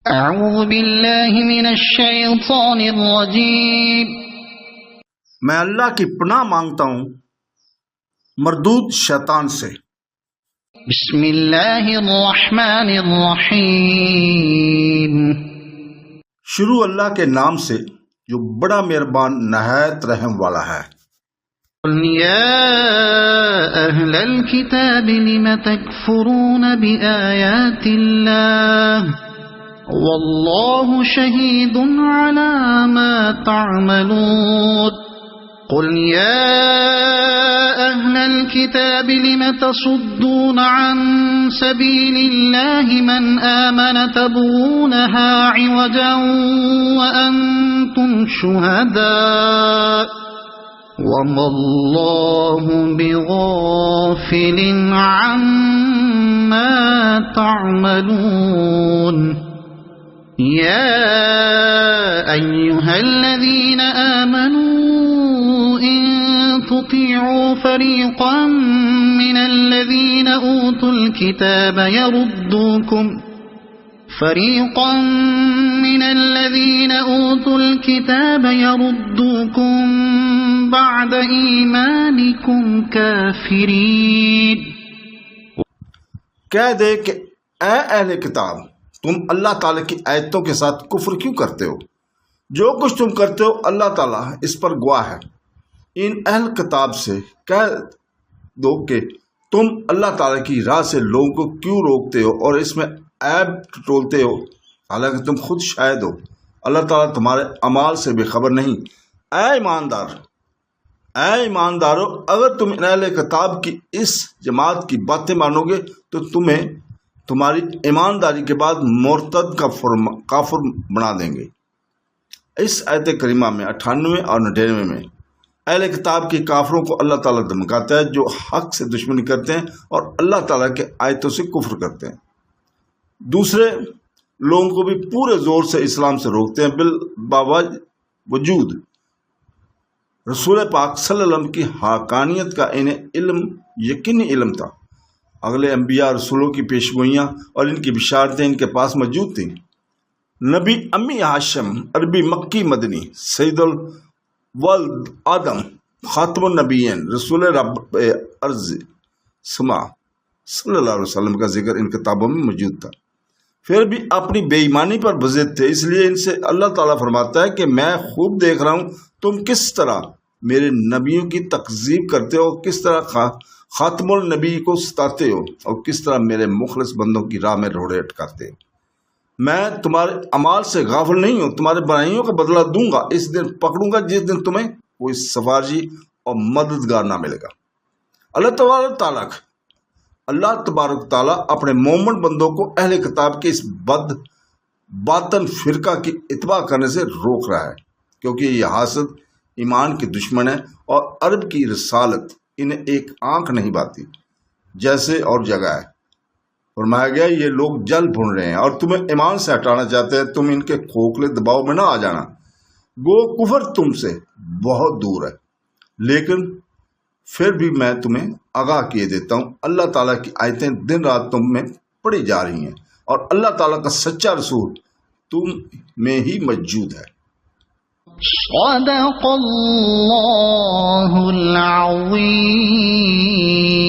اعوذ باللہ من الشیطان الرجیم۔ میں اللہ کی پناہ مانگتا ہوں مردود شیطان سے۔ بسم اللہ الرحمن الرحیم۔ شروع اللہ کے نام سے جو بڑا مہربان نہایت رحم والا ہے۔ قل یا اہل الکتاب لم تکفرون بآیات اللہ واللہ شہید علی ما تعملون۔ قل یا اہل الکتاب لم تصدون عن سبیل اللہ من آمن تبغونها عوجا وانتم شہداء وما اللہ بغافل عما تعملون۔ یا ایہا الذین آمنوا ان تطیعوا فریقا من الذین اوتوا الکتاب يردوكم بعد ایمانکم کافرین۔ کہہ دے کہ اے اہل کتاب، تم اللہ تعالیٰ کی آیتوں کے ساتھ کفر کیوں کرتے ہو؟ جو کچھ تم کرتے ہو اللہ تعالیٰ اس پر گواہ ہے۔ ان اہل کتاب سے کہہ دو کہ تم اللہ تعالیٰ کی راہ سے لوگوں کو کیوں روکتے ہو اور اس میں عیب ٹولتے ہو، حالانکہ تم خود شاہد ہو۔ اللہ تعالیٰ تمہارے اعمال سے بے خبر نہیں۔ اے ایماندارو، اگر تم اہل کتاب کی اس جماعت کی باتیں مانو گے تو تمہیں تمہاری ایمانداری کے بعد مرتد کافر بنا دیں گے۔ اس آیت کریمہ میں 98 اور 99 میں اہل کتاب کے کافروں کو اللہ تعالیٰ دھمکاتا ہے جو حق سے دشمنی کرتے ہیں اور اللہ تعالیٰ کے آیتوں سے کفر کرتے ہیں۔ دوسرے لوگوں کو بھی پورے زور سے اسلام سے روکتے ہیں، باوجود رسول پاک صلی اللہ علیہ وسلم کی حقانیت کا انہیں یقینی علم تھا۔ اگلے انبیاء رسولوں کی پیشگوئیاں اور ان کی بشارتیں ان کے پاس موجود تھیں۔ نبی امی ہاشم عربی مکی مدنی سید الولد آدم خاتم النبیین رسول رب ارض سما صلی اللہ علیہ وسلم کا ذکر ان کتابوں میں موجود تھا، پھر بھی اپنی بے ایمانی پر بضد تھے۔ اس لیے ان سے اللہ تعالیٰ فرماتا ہے کہ میں خوب دیکھ رہا ہوں تم کس طرح میرے نبیوں کی تکذیب کرتے ہو، کس طرح خاتم النبی کو ستاتے ہو اور کس طرح میرے مخلص بندوں کی راہ میں روڑے اٹکاتے ہو۔ میں تمہارے اعمال سے غافل نہیں ہوں، تمہارے برائیوں کا بدلہ دوں گا، اس دن پکڑوں گا جس دن تمہیں کوئی سفارشی اور مددگار نہ ملے گا۔ اللہ تبارک تعالیٰ اپنے مومن بندوں کو اہل کتاب کے اس باطن فرقہ کی اتباع کرنے سے روک رہا ہے، کیونکہ یہ حاسد ایمان کے دشمن ہے اور عرب کی رسالت انہیں ایک آنکھ نہیں باتی جیسے اور جگہ ہے۔ فرمایا گیا یہ لوگ جل بھن رہے ہیں اور تمہیں ایمان سے ہٹانا چاہتے ہیں، تم ان کے کھوکھلے دباؤ میں نہ آ جانا۔ گو کفر تم سے بہت دور ہے، لیکن پھر بھی میں تمہیں آگاہ کیے دیتا ہوں، اللہ تعالیٰ کی آیتیں دن رات تم میں پڑھی جا رہی ہیں اور اللہ تعالیٰ کا سچا رسول تم میں ہی موجود ہے۔ صدق اللہ العظیم۔